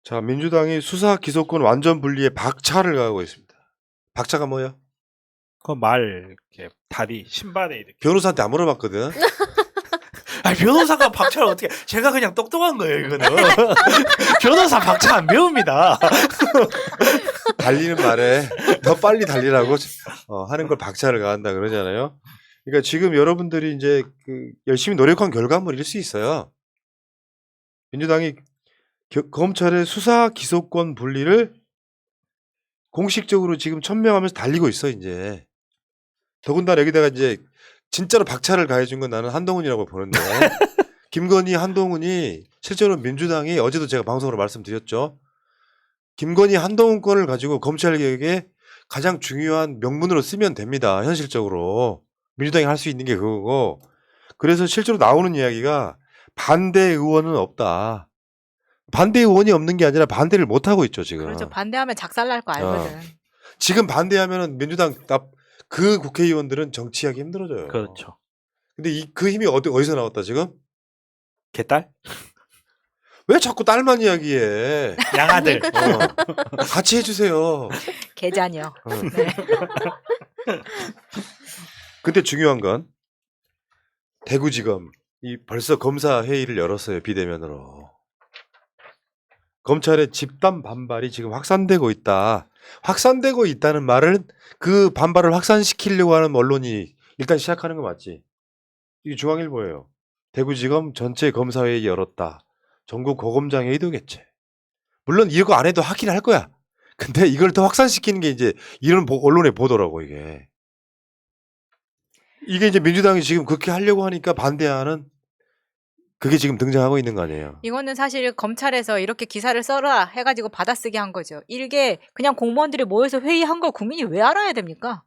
자, 민주당이 수사 기소권 완전 분리에 박차를 가하고 있습니다. 박차가 뭐야? 그 말, 이렇게 다리, 신발에 이렇게. 변호사한테 안 물어봤거든. 아니, 변호사가 박차를 어떻게, 제가 그냥 똑똑한 거예요, 이거는. 변호사 박차 안 배웁니다. 달리는 말에 더 빨리 달리라고 하는 걸 박차를 가한다 그러잖아요. 그러니까 지금 여러분들이 이제 열심히 노력한 결과물일 수 있어요. 민주당이 검찰의 수사 기소권 분리를 공식적으로 지금 천명하면서 달리고 있어 이제. 더군다나 여기다가 이제 진짜로 박차를 가해준 건 나는 한동훈이라고 보는데 김건희, 한동훈이 실제로 민주당이 어제도 제가 방송으로 말씀드렸죠. 김건희, 한동훈 건을 가지고 검찰개혁의 가장 중요한 명분으로 쓰면 됩니다. 현실적으로. 민주당이 할 수 있는 게 그거고. 그래서 실제로 나오는 이야기가 반대 의원은 없다. 반대 의원이 없는 게 아니라 반대를 못하고 있죠 지금. 그렇죠. 반대하면 작살날 거 알거든. 지금 반대하면은 민주당 그 국회의원들은 정치하기 힘들어져요. 그렇죠. 근데 그 힘이 어디서 나왔다 지금? 개딸? 왜 자꾸 딸만 이야기해? 양아들. 같이 해주세요. 개자녀. 네. 근데 중요한 건 대구지검이 벌써 검사 회의를 열었어요. 비대면으로. 검찰의 집단 반발이 지금 확산되고 있다. 확산되고 있다는 말은 그 반발을 확산시키려고 하는 언론이 일단 시작하는 거 맞지? 이게 중앙일보예요. 대구지검 전체 검사회의 열었다. 전국 고검장 회의도 개최. 물론 이거 안 해도 하긴 할 거야. 근데 이걸 더 확산시키는 게 이제 이런 언론의 보도라고 이게. 이게 이제 민주당이 지금 그렇게 하려고 하니까 반대하는 그게 지금 등장하고 있는 거 아니에요. 이거는 사실 검찰에서 이렇게 기사를 써라 해가지고 받아쓰게 한 거죠. 일개 그냥 공무원들이 모여서 회의한 걸 국민이 왜 알아야 됩니까?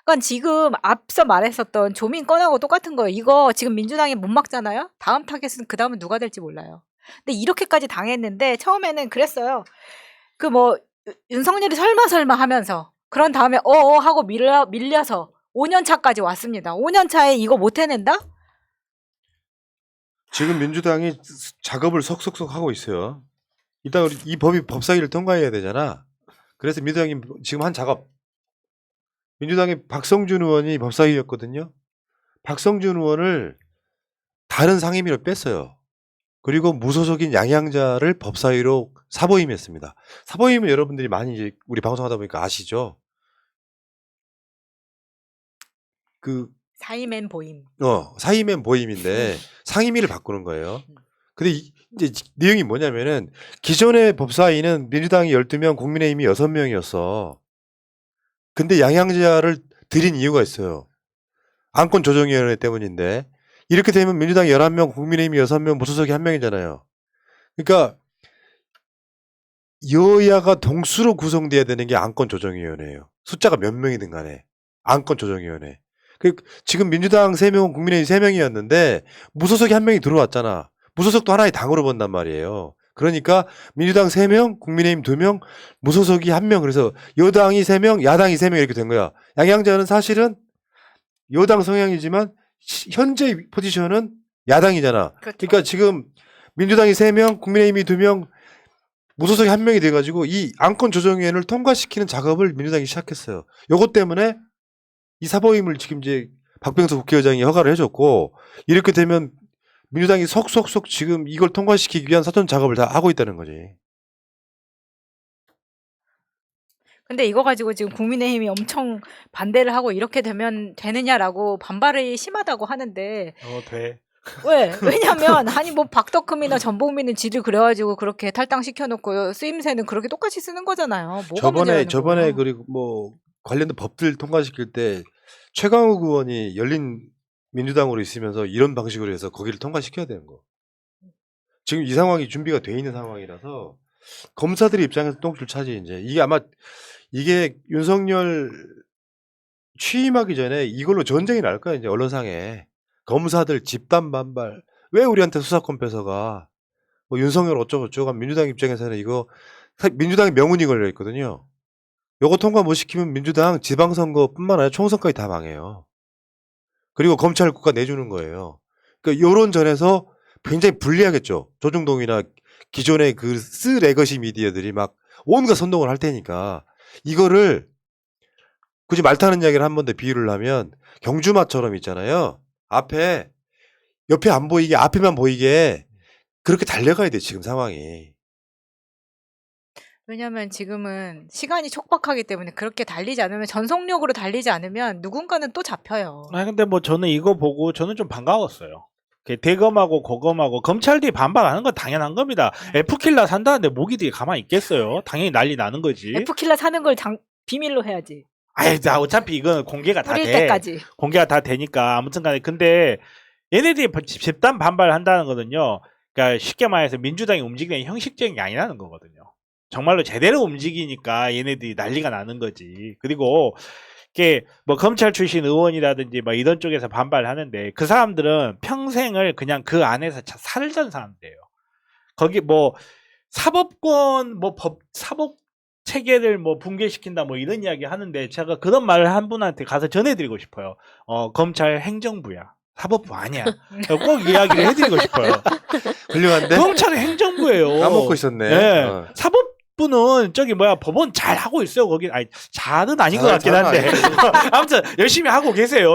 그러니까 지금 앞서 말했었던 조민 건하고 똑같은 거예요. 이거 지금 민주당이 못 막잖아요. 다음 타겟은 그 다음은 누가 될지 몰라요. 근데 이렇게까지 당했는데 처음에는 그랬어요. 그 뭐 윤석열이 설마 하면서 그런 다음에 하고 밀려서 5년 차까지 왔습니다. 5년 차에 이거 못 해낸다? 지금 민주당이 작업을 속속속 하고 있어요. 일단 우리 이 법이 법사위를 통과해야 되잖아. 그래서 민주당이 지금 한 작업. 민주당의 박성준 의원이 법사위였거든요. 박성준 의원을 다른 상임위로 뺐어요. 그리고 무소속인 양양자를 법사위로 사보임했습니다. 사보임은 여러분들이 많이 이제 우리 방송하다 보니까 아시죠? 사이맨 보임. 사임엔 보임인데 상임위를 바꾸는 거예요. 근데 이제 내용이 뭐냐면은 기존의 법사위는 민주당이 12명, 국민의힘이 6명이었어. 근데 양양자를 들인 이유가 있어요. 안건조정위원회 때문인데 이렇게 되면 민주당이 11명, 국민의힘이 6명, 무소속이 1명이잖아요. 그러니까 여야가 동수로 구성돼야 되는 게 안건조정위원회예요. 숫자가 몇 명이든 간에 안건조정위원회. 지금 민주당 3명, 국민의힘 3명이었는데 무소속이 1명이 들어왔잖아. 무소속도 하나의 당으로 본단 말이에요. 그러니까 민주당 3명, 국민의힘 2명, 무소속이 1명. 그래서 여당이 3명, 야당이 3명 이렇게 된 거야. 양양자는 사실은 여당 성향이지만 현재 포지션은 야당이잖아. 그렇죠. 그러니까 지금 민주당이 3명, 국민의힘이 2명, 무소속이 1명이 돼가지고 이 안건조정위원회를 통과시키는 작업을 민주당이 시작했어요. 요것 때문에 이 사보임을 지금 이제 박병석 국회의장이 허가를 해줬고 이렇게 되면 민주당이 속속속 지금 이걸 통과시키기 위한 사전 작업을 다 하고 있다는 거지. 근데 이거 가지고 지금 국민의힘이 엄청 반대를 하고 이렇게 되면 되느냐라고 반발이 심하다고 하는데 돼. 왜? 왜냐면 아니 뭐 박덕흠이나 전복민은 지들 그래가지고 그렇게 탈당시켜놓고 쓰임새는 그렇게 똑같이 쓰는 거잖아요. 뭐가 문제라는 저번에 거예요? 그리고 뭐 관련된 법들 통과시킬 때 최강욱 의원이 열린 민주당으로 있으면서 이런 방식으로 해서 거기를 통과시켜야 되는 거. 지금 이 상황이 준비가 돼 있는 상황이라서 검사들의 입장에서 똥줄 차지 이제. 이게 아마 이게 윤석열 취임하기 전에 이걸로 전쟁이 날 거야 이제 언론상에. 검사들 집단 반발. 왜 우리한테 수사권 뺏어가? 뭐 윤석열 어쩌고저쩌고 민주당 입장에서는 이거 민주당의 명운이 걸려 있거든요. 요거 통과 못 시키면 민주당 지방선거뿐만 아니라 총선까지 다 망해요. 그리고 검찰국가 내주는 거예요. 그러니까 요런 전에서 굉장히 불리하겠죠. 조중동이나 기존의 그 쓰레거시 미디어들이 막 온갖 선동을 할 테니까 이거를 굳이 말 타는 이야기를 한 번 더 비유를 하면 경주마처럼 있잖아요. 옆에 안 보이게 앞에만 보이게 그렇게 달려가야 돼 지금 상황이. 왜냐면 지금은 시간이 촉박하기 때문에 그렇게 달리지 않으면 전속력으로 달리지 않으면 누군가는 또 잡혀요. 아 근데 뭐 저는 이거 보고 저는 좀 반가웠어요. 대검하고 고검하고 검찰들이 반박하는 건 당연한 겁니다. F킬러 산다는데 모기들이 가만히 있겠어요? 당연히 난리 나는 거지. F킬러 사는 걸 비밀로 해야지. 아이, 나 어차피 이건 공개가 다 뿌릴 돼. 때까지. 공개가 다 되니까 아무튼간에 근데 얘네들이 집단 반발한다는 거는요. 그러니까 쉽게 말해서 민주당이 움직이는 형식적인 게 아니라는 거거든요. 정말로 제대로 움직이니까 얘네들이 난리가 나는 거지. 그리고 이게 뭐 검찰 출신 의원이라든지 뭐 이런 쪽에서 반발하는데 그 사람들은 평생을 그냥 그 안에서 살던 사람들이에요. 거기 뭐 사법권 뭐 사법 체계를 뭐 붕괴시킨다 뭐 이런 이야기 하는데 제가 그런 말을 한 분한테 가서 전해드리고 싶어요. 검찰 행정부야. 사법부 아니야. 꼭 이야기를 해드리고 싶어요. 훌륭한데? 검찰은 행정부예요. 까먹고 있었네. 네. 사법부는 저기 뭐야 법원 잘 하고 있어요. 거기 아니 잘은 아닌 것 같긴 한데 아무튼 열심히 하고 계세요.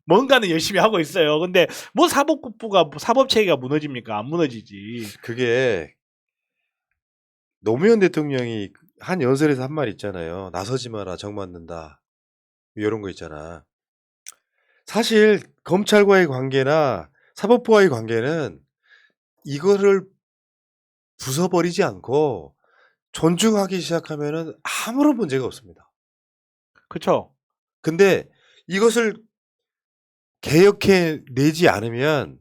뭔가는 열심히 하고 있어요. 근데 뭐 사법부가 사법 체계가 무너집니까? 안 무너지지. 그게 노무현 대통령이 한 연설에서 한 말 있잖아요. 나서지 마라 정 맞는다. 이런 거 있잖아. 사실 검찰과의 관계나 사법부와의 관계는 이거를 부숴버리지 않고 존중하기 시작하면은 아무런 문제가 없습니다. 그렇죠. 근데 이것을 개혁해 내지 않으면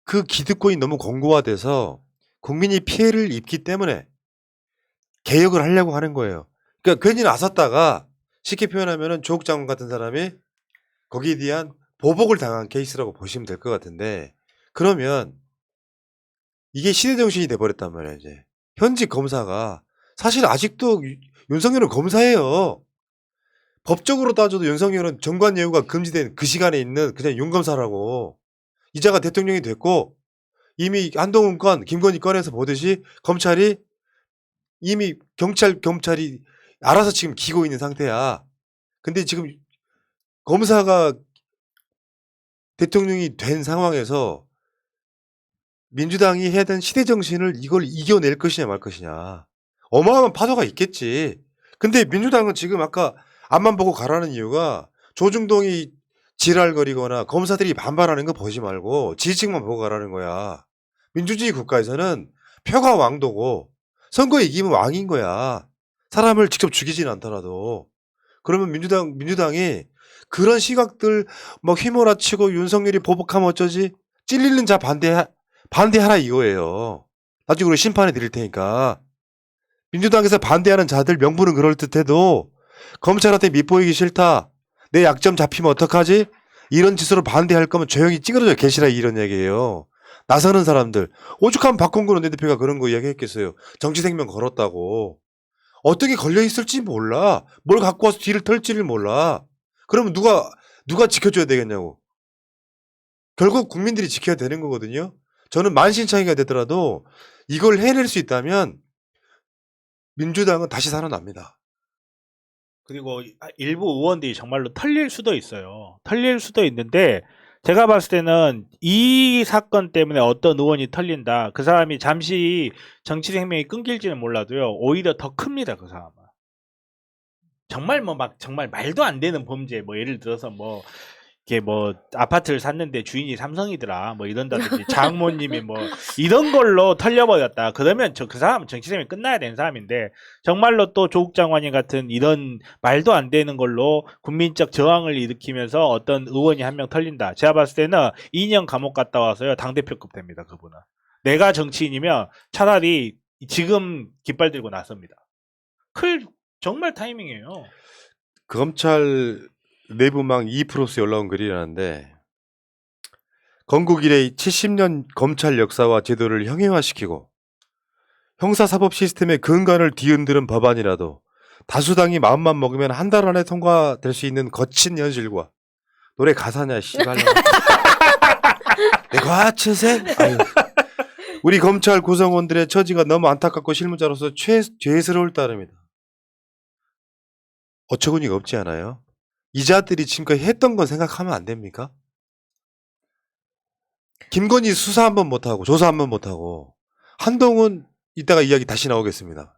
그 기득권이 너무 공고화돼서 국민이 피해를 입기 때문에 개혁을 하려고 하는 거예요. 그러니까 괜히 나섰다가 쉽게 표현하면은 조국 장관 같은 사람이 거기에 대한 보복을 당한 케이스라고 보시면 될 것 같은데 그러면 이게 시대정신이 돼버렸단 말이에요. 이제 현직 검사가 사실 아직도 윤석열은 검사예요. 법적으로 따져도 윤석열은 정관 예우가 금지된 그 시간에 있는 그냥 윤검사라고. 이자가 대통령이 됐고 이미 한동훈 건 김건희 건에서 보듯이 검찰이 이미 경찰이 알아서 지금 기고 있는 상태야. 근데 지금 검사가 대통령이 된 상황에서 민주당이 해야 되는 시대정신을 이걸 이겨낼 것이냐 말 것이냐. 어마어마한 파도가 있겠지. 근데 민주당은 지금 아까 앞만 보고 가라는 이유가 조중동이 지랄거리거나 검사들이 반발하는 거 보지 말고 지지층만 보고 가라는 거야. 민주주의 국가에서는 표가 왕도고 선거 이기면 왕인 거야. 사람을 직접 죽이진 않더라도. 그러면 민주당이 그런 시각들 막 휘몰아치고 윤석열이 보복하면 어쩌지? 찔리는 자 반대하라 이거예요. 나중에 우리 심판해 드릴 테니까. 민주당에서 반대하는 자들 명분은 그럴듯해도 검찰한테 밑보이기 싫다. 내 약점 잡히면 어떡하지? 이런 짓으로 반대할 거면 조용히 찌그러져 계시라 이런 얘기예요. 나서는 사람들. 오죽하면 박홍근 원내대표가 그런 거 이야기했겠어요. 정치 생명 걸었다고. 어떤 게 걸려있을지 몰라. 뭘 갖고 와서 뒤를 털지를 몰라. 그러면 누가 지켜줘야 되겠냐고. 결국 국민들이 지켜야 되는 거거든요. 저는 만신창이가 되더라도 이걸 해낼 수 있다면 민주당은 다시 살아납니다. 그리고 일부 의원들이 정말로 털릴 수도 있어요. 털릴 수도 있는데 제가 봤을 때는 이 사건 때문에 어떤 의원이 털린다. 그 사람이 잠시 정치 생명이 끊길지는 몰라도요. 오히려 더 큽니다. 그 사람은. 정말 뭐 막 정말 말도 안 되는 범죄 뭐 예를 들어서 뭐 이게 뭐 아파트를 샀는데 주인이 삼성이더라 뭐 이런다든지 장모님이 뭐 이런 걸로 털려버렸다. 그러면 그 사람은 정치생명이 끝나야 되는 사람인데 정말로 또 조국 장관님 같은 이런 말도 안 되는 걸로 국민적 저항을 일으키면서 어떤 의원이 한 명 털린다. 제가 봤을 때는 2년 감옥 갔다 와서요 당대표급 됩니다. 그분은. 내가 정치인이면 차라리 지금 깃발 들고 나섭니다. 정말 타이밍이에요. 검찰 내부망 2프로스 올라온 글이라는데 건국 이래 70년 검찰 역사와 제도를 형해화시키고 형사사법 시스템의 근간을 뒤흔드는 법안이라도 다수당이 마음만 먹으면 한 달 안에 통과될 수 있는 거친 현실과 노래 가사냐 씨발 내가 처생 아유 우리 검찰 구성원들의 처지가 너무 안타깝고 실무자로서 죄스러울 따름이다. 어처구니가 없지 않아요? 이 자들이 지금까지 했던 건 생각하면 안 됩니까? 김건희 수사 한 번 못하고 조사 한 번 못하고 한동훈 이따가 이야기 다시 나오겠습니다.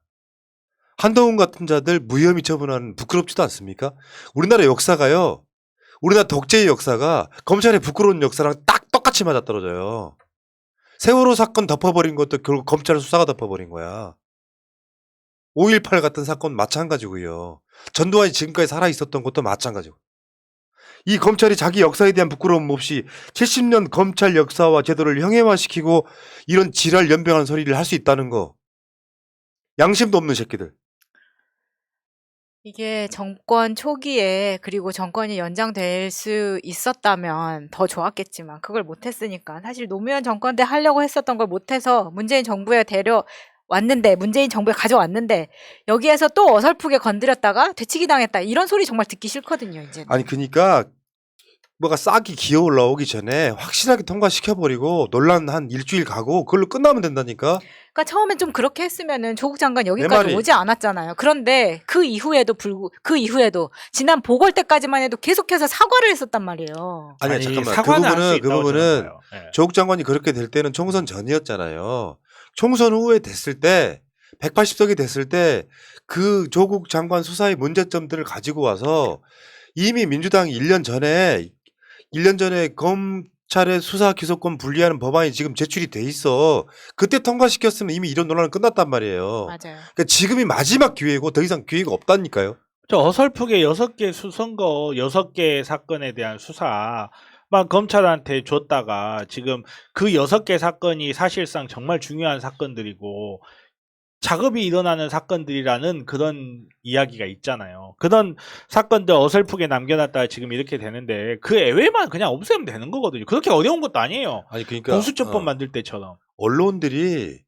한동훈 같은 자들 무혐의 처분하는 부끄럽지도 않습니까? 우리나라 역사가요. 우리나라 독재의 역사가 검찰의 부끄러운 역사랑 딱 똑같이 맞아떨어져요. 세월호 사건 덮어버린 것도 결국 검찰 수사가 덮어버린 거야. 5.18 같은 사건 마찬가지고요. 전두환이 지금까지 살아있었던 것도 마찬가지고. 이 검찰이 자기 역사에 대한 부끄러움 없이 70년 검찰 역사와 제도를 형해화시키고 이런 지랄 연병한 소리를 할 수 있다는 거. 양심도 없는 새끼들. 이게 정권 초기에 그리고 정권이 연장될 수 있었다면 더 좋았겠지만 그걸 못했으니까 사실 노무현 정권 때 하려고 했었던 걸 못해서 문재인 정부에 데려왔는데 문재인 정부에 가져왔는데 여기에서 또 어설프게 건드렸다가 되치기 당했다 이런 소리 정말 듣기 싫거든요 이제. 아니 그러니까 뭐가 싹이 기어 올라오기 전에 확실하게 통과시켜버리고 논란 한 일주일 가고 그걸로 끝나면 된다니까. 그러니까 처음엔 좀 그렇게 했으면은 조국 장관 내 여기까지 말이- 오지 않았잖아요. 그런데 그 이후에도 지난 보궐 때까지만 해도 계속해서 사과를 했었단 말이에요. 아니야 잠깐만. 사과는 할수 그 있다고 부분은 저는 봐요. 예. 조국 장관이 그렇게 될 때는 총선 전이었잖아요. 총선 후에 됐을 때 180석이 됐을 때 그 조국 장관 수사의 문제점들을 가지고 와서 이미 민주당이 1년 전에 검찰의 수사 기소권 분리하는 법안이 지금 제출이 돼 있어. 그때 통과시켰으면 이미 이런 논란은 끝났단 말이에요. 맞아요. 그러니까 지금이 마지막 기회고 더 이상 기회가 없다니까요. 저 어설프게 6개 수선거 6개 사건에 대한 수사만 검찰한테 줬다가 지금 그 6개 사건이 사실상 정말 중요한 사건들이고 작업이 일어나는 사건들이라는 그런 이야기가 있잖아요. 그런 사건들 어설프게 남겨놨다가 지금 이렇게 되는데 그 예외만 그냥 없애면 되는 거거든요. 그렇게 어려운 것도 아니에요. 아니 그러니까 공수처법 만들 때처럼. 언론들이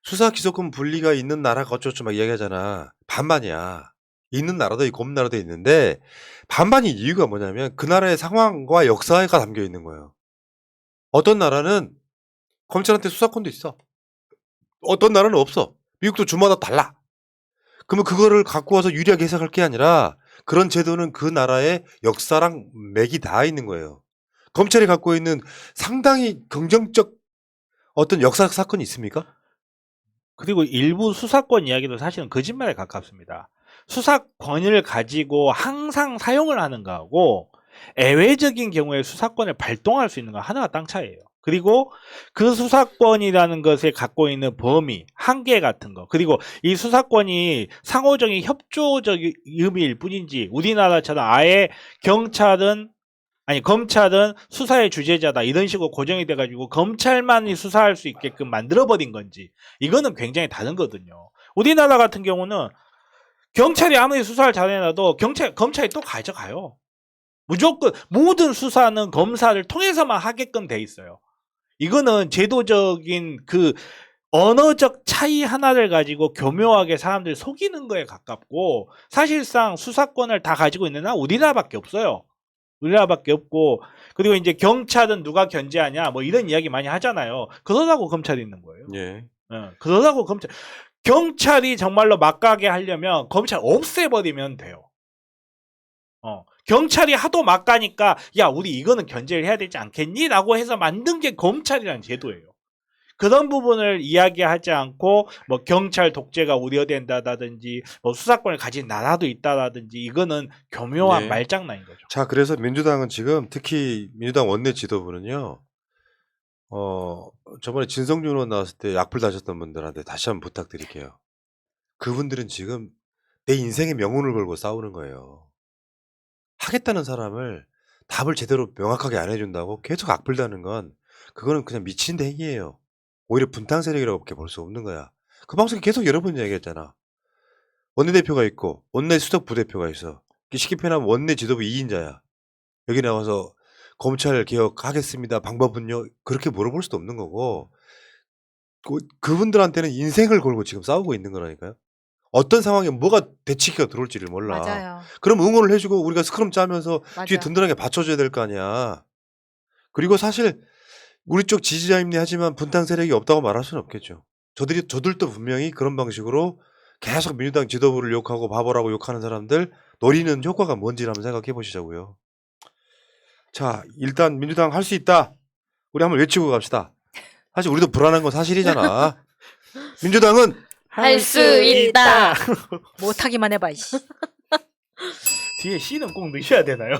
수사 기소권 분리가 있는 나라가 어쩌고 막 이야기하잖아. 반반이야. 있는 나라도 있고 없는 나라도 있는데 반반인 이유가 뭐냐면 그 나라의 상황과 역사가 담겨 있는 거예요. 어떤 나라는 검찰한테 수사권도 있어. 어떤 나라는 없어. 미국도 주마다 달라. 그러면 그거를 갖고 와서 유리하게 해석할 게 아니라 그런 제도는 그 나라의 역사랑 맥이 다 있는 거예요. 검찰이 갖고 있는 상당히 긍정적 어떤 역사적 사건이 있습니까? 그리고 일부 수사권 이야기도 사실은 거짓말에 가깝습니다. 수사권을 가지고 항상 사용을 하는 거하고 예외적인 경우에 수사권을 발동할 수 있는 건 하나가 땅 차이예요. 그리고 그 수사권이라는 것에 갖고 있는 범위, 한계 같은 거, 그리고 이 수사권이 상호적인 협조적인 의미일 뿐인지 우리나라처럼 아예 검찰은 수사의 주재자다 이런 식으로 고정이 돼가지고 검찰만이 수사할 수 있게끔 만들어버린 건지 이거는 굉장히 다른 거거든요. 우리나라 같은 경우는 경찰이 아무리 수사를 잘해놔도 검찰이 또 가져가요. 무조건 모든 수사는 검사를 통해서만 하게끔 돼 있어요. 이거는 제도적인 그 언어적 차이 하나를 가지고 교묘하게 사람들 속이는 거에 가깝고 사실상 수사권을 다 가지고 있는 나라 우리나라밖에 없어요. 우리나라밖에 없고 그리고 이제 경찰은 누가 견제하냐 뭐 이런 이야기 많이 하잖아요. 그러다고 검찰이 있는 거예요. 예. 그러다고 경찰이 정말로 막가게 하려면 검찰 없애버리면 돼요. 경찰이 하도 막가니까 야 우리 이거는 견제를 해야 되지 않겠니? 라고 해서 만든 게 검찰이라는 제도예요. 그런 부분을 이야기하지 않고 뭐 경찰 독재가 우려된다든지 뭐 수사권을 가진 나라도 있다라든지 이거는 교묘한 네. 말장난인 거죠. 자, 그래서 민주당은 지금 특히 민주당 원내 지도부는요. 저번에 진성준 의원 나왔을 때 악플 다셨던 분들한테 다시 한번 부탁드릴게요. 그분들은 지금 내 인생의 명운을 걸고 싸우는 거예요. 하겠다는 사람을 답을 제대로 명확하게 안 해준다고 계속 악플 다는 건 그거는 그냥 미친 행위예요. 오히려 분탕 세력이라고밖에 볼 수 없는 거야. 그 방송에 계속 여러 번 이야기했잖아. 원내대표가 있고 원내 수석 부대표가 있어. 쉽게 표현하면 원내 지도부 2인자야. 여기 나와서 검찰 개혁하겠습니다. 방법은요? 그렇게 물어볼 수도 없는 거고 그분들한테는 인생을 걸고 지금 싸우고 있는 거라니까요. 어떤 상황에 뭐가 대치기가 들어올지를 몰라. 맞아요. 그럼 응원을 해주고 우리가 스크럼 짜면서 맞아. 뒤에 든든하게 받쳐줘야 될 거 아니야. 그리고 사실 우리 쪽 지지자임니 하지만 분당 세력이 없다고 말할 수는 없겠죠. 저들도 분명히 그런 방식으로 계속 민주당 지도부를 욕하고 바보라고 욕하는 사람들 노리는 효과가 뭔지 한번 생각해 보시자고요. 자, 일단 민주당 할 수 있다. 우리 한번 외치고 갑시다. 사실 우리도 불안한 건 사실이잖아. 민주당은 할 수 있다. 못하기만 해봐. 이씨. 뒤에 C는 꼭 넣으셔야 되나요?